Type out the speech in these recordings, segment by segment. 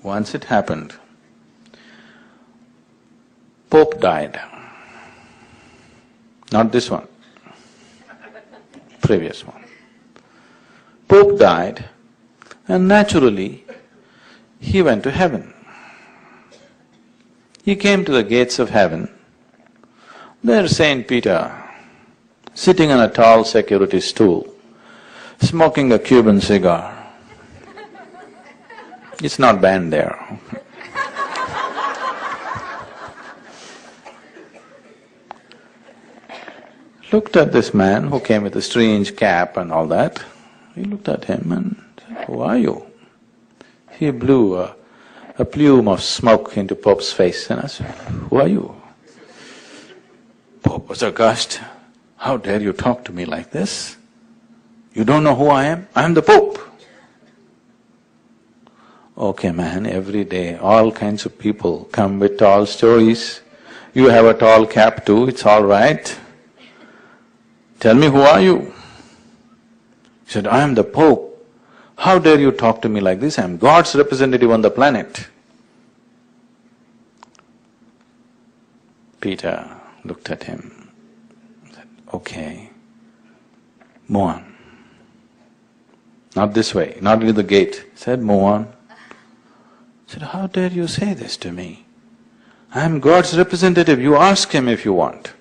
once it happened, Pope died. Not this one, previous one. Pope died and naturally he went to heaven. He came to the gates of heaven. There's Saint Peter, sitting on a tall security stool, smoking a Cuban cigar. It's not banned there. Looked at this man who came with a strange cap and all that. He looked at him and said, "Who are you?" He blew a plume of smoke into Pope's face and asked, "Who are you?" Pope was aghast. "How dare you talk to me like this? You don't know who I am? I am the Pope." "Okay, man, every day all kinds of people come with tall stories. You have a tall cap too, it's all right. Tell me, who are you?" He said, "I am the Pope. How dare you talk to me like this? I am God's representative on the planet." Peter looked at him and said, "Okay, move on. Not this way, not into the gate." He said, "Move on." He said, "How dare you say this to me? I am God's representative, you ask him if you want."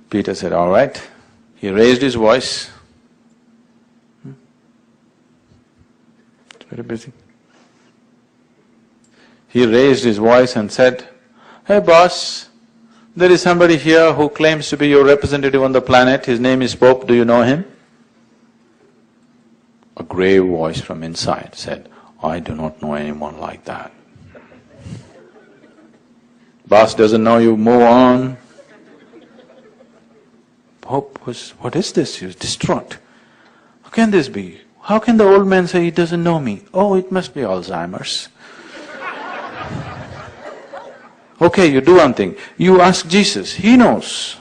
Peter said, "All right." He raised his voice. It's very busy. He raised his voice and said, "Hey boss, there is somebody here who claims to be your representative on the planet, his name is Pope, do you know him?" A grave voice from inside said, "I do not know anyone like that." "Boss doesn't know you, move on." Pope was, "What is this?" He was distraught. "How can this be? How can the old man say he doesn't know me? Oh, it must be Alzheimer's." "Okay, you do one thing, you ask Jesus, he knows.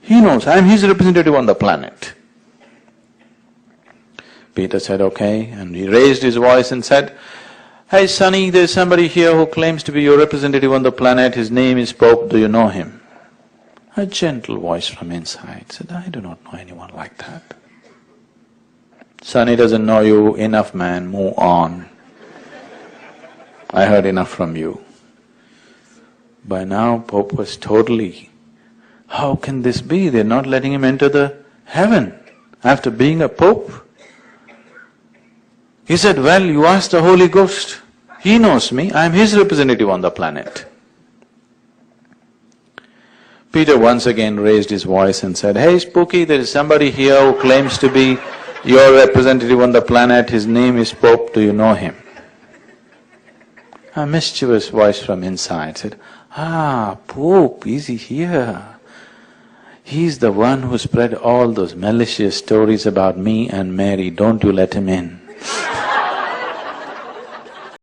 He knows, I'm his representative on the planet." Peter said, "Okay," and he raised his voice and said, "Hey Sonny, there's somebody here who claims to be your representative on the planet, his name is Pope, do you know him?" A gentle voice from inside said, "I do not know anyone like that." "Sonny doesn't know you, enough man, move on. I heard enough from you." By now Pope was totally, how can this be? They're not letting him enter the heaven after being a Pope. He said, "Well, you ask the Holy Ghost, he knows me, I'm his representative on the planet." Peter once again raised his voice and said, "Hey Spooky, there is somebody here who claims to be your representative on the planet, his name is Pope, do you know him?" A mischievous voice from inside said, "Ah, Pope, is he here? He's the one who spread all those malicious stories about me and Mary, don't you let him in."